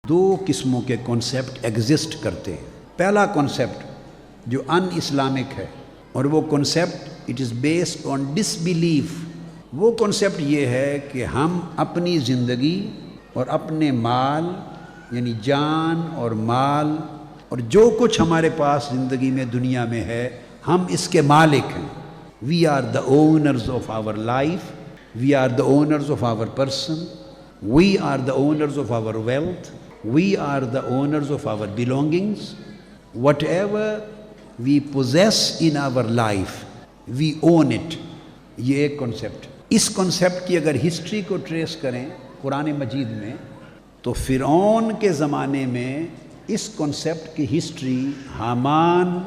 دو قسموں کے concept exist کرتے ہیں۔ پہلا کانسیپٹ جو ان اسلامک ہے، اور وہ concept it is based on this belief. وہ کانسیپٹ یہ ہے کہ ہم اپنی زندگی اور اپنے مال یعنی جان اور مال اور جو کچھ ہمارے پاس زندگی میں دنیا میں ہے، ہم اس کے مالک ہیں۔ We are the owners of our life, we are the owners of our person, we are the owners of our wealth, we are the owners of our belongings. Whatever we possess in our life, we own it. یہ ایک concept. اس concept کی اگر history کو trace کریں قرآن مجید میں، تو فرعون کے زمانے میں اس کنسیپٹ کی ہسٹری حامان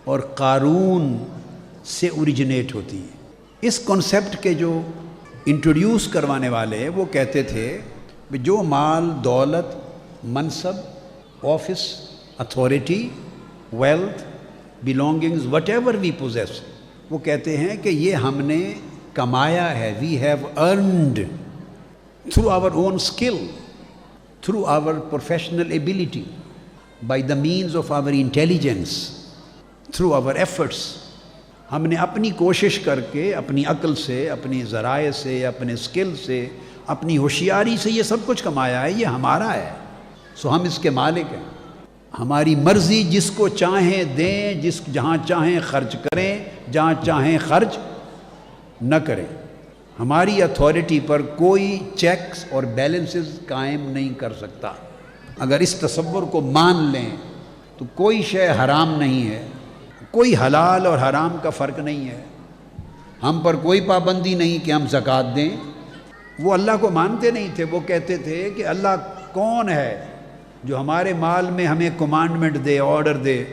اور قارون سے اوریجنیٹ ہوتی ہے۔ اس کنسیپٹ کے جو انٹروڈیوس کروانے والے وہ کہتے تھے کہ جو مال، دولت، منصب، office, authority, wealth, belongings, whatever we possess, وہ کہتے ہیں کہ یہ ہم نے کمایا ہے، we have earned through our own skill, through our professional ability, by the means of our intelligence, through our efforts. ہم نے اپنی کوشش کر کے، اپنی عقل سے، اپنی ذرائع سے، اپنے اسکل سے، اپنی ہوشیاری سے یہ سب کچھ کمایا ہے، یہ ہمارا ہے، سو ہم اس کے مالک ہیں۔ ہماری مرضی جس کو چاہیں دیں، جہاں چاہیں خرچ کریں، جہاں چاہیں خرچ نہ کریں۔ ہماری اتھارٹی پر کوئی چیکس اور بیلنسز قائم نہیں کر سکتا۔ اگر اس تصور کو مان لیں تو کوئی شے حرام نہیں ہے، کوئی حلال اور حرام کا فرق نہیں ہے۔ ہم پر کوئی پابندی نہیں کہ ہم زکوٰۃ دیں۔ وہ اللہ کو مانتے نہیں تھے، وہ کہتے تھے کہ اللہ کون ہے جو ہمارے مال میں ہمیں کمانڈمنٹ دے، آرڈر دے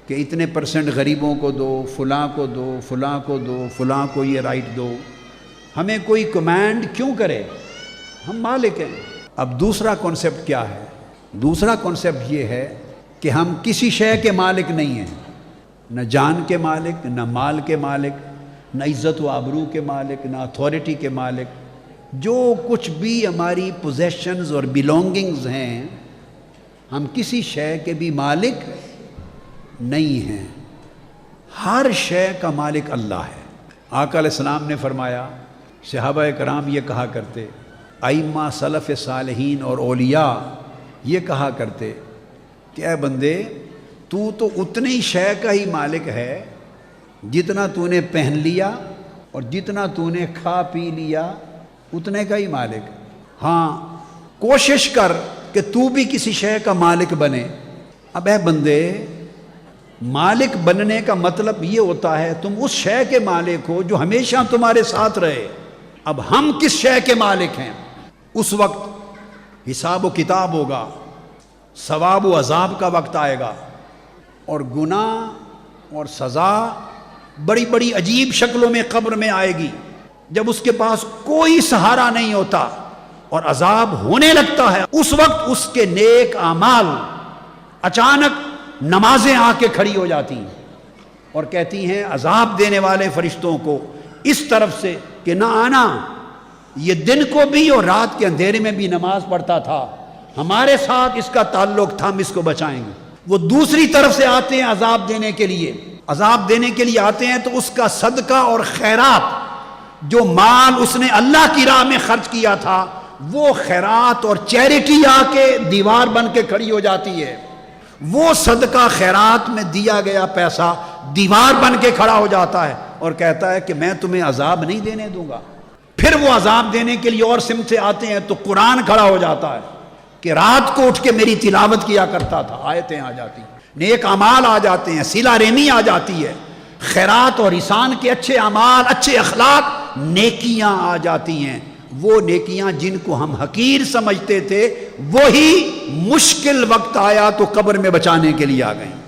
کہ اتنے پرسنٹ غریبوں کو دو، فلاں کو دو، فلاں کو دو، فلاں کو یہ رائٹ دو۔ ہمیں کوئی کمانڈ کیوں کرے؟ ہم مالک ہیں۔ اب دوسرا کانسیپٹ کیا ہے؟ دوسرا کانسیپٹ یہ ہے کہ ہم کسی شے کے مالک نہیں ہیں، نہ جان کے مالک، نہ مال کے مالک، نہ عزت و آبرو کے مالک، نہ اتھارٹی کے مالک۔ جو کچھ بھی ہماری پوزیشنز اور بلونگنگز ہیں، ہم کسی شے کے بھی مالک نہیں ہیں۔ ہر شے کا مالک اللہ ہے۔ آقا علیہ السلام نے فرمایا، صحابہ کرام یہ کہا کرتے، ائمہ سلف صالحین اور اولیاء یہ کہا کرتے کہ اے بندے، تو اتنے ہی شے کا ہی مالک ہے جتنا تو نے پہن لیا اور جتنا تو نے کھا پی لیا، اتنے کا ہی مالک۔ ہاں، کوشش کر کہ تو بھی کسی شے کا مالک بنے۔ اب اے بندے، مالک بننے کا مطلب یہ ہوتا ہے تم اس شے کے مالک ہو جو ہمیشہ تمہارے ساتھ رہے۔ اب ہم کس شے کے مالک ہیں؟ اس وقت حساب و کتاب ہوگا، ثواب و عذاب کا وقت آئے گا، اور گناہ اور سزا بڑی بڑی عجیب شکلوں میں قبر میں آئے گی، جب اس کے پاس کوئی سہارا نہیں ہوتا اور عذاب ہونے لگتا ہے۔ اس وقت اس کے نیک اعمال اچانک نمازیں آ کے کھڑی ہو جاتی ہیں اور کہتی ہیں عذاب دینے والے فرشتوں کو اس طرف سے کہ نہ آنا، یہ دن کو بھی اور رات کے اندھیرے میں بھی نماز پڑھتا تھا، ہمارے ساتھ اس کا تعلق تھا، ہم اس کو بچائیں گے۔ وہ دوسری طرف سے آتے ہیں عذاب دینے کے لیے، عذاب دینے کے لیے آتے ہیں تو اس کا صدقہ اور خیرات، جو مال اس نے اللہ کی راہ میں خرچ کیا تھا، وہ خیرات اور چیریٹی آ کے دیوار بن کے کھڑی ہو جاتی ہے۔ وہ صدقہ خیرات میں دیا گیا پیسہ دیوار بن کے کھڑا ہو جاتا ہے اور کہتا ہے کہ میں تمہیں عذاب نہیں دینے دوں گا۔ پھر وہ عذاب دینے کے لیے اور سمت سے آتے ہیں تو قرآن کھڑا ہو جاتا ہے کہ رات کو اٹھ کے میری تلاوت کیا کرتا تھا، آیتیں آ جاتی ہیں، نیک اعمال آ جاتے ہیں، صلہ رحمی آ جاتی ہے، خیرات اور احسان کے اچھے اعمال، اچھے اخلاق، نیکیاں آ جاتی ہیں۔ وہ نیکیاں جن کو ہم حقیر سمجھتے تھے، وہی مشکل وقت آیا تو قبر میں بچانے کے لیے آ گئیں۔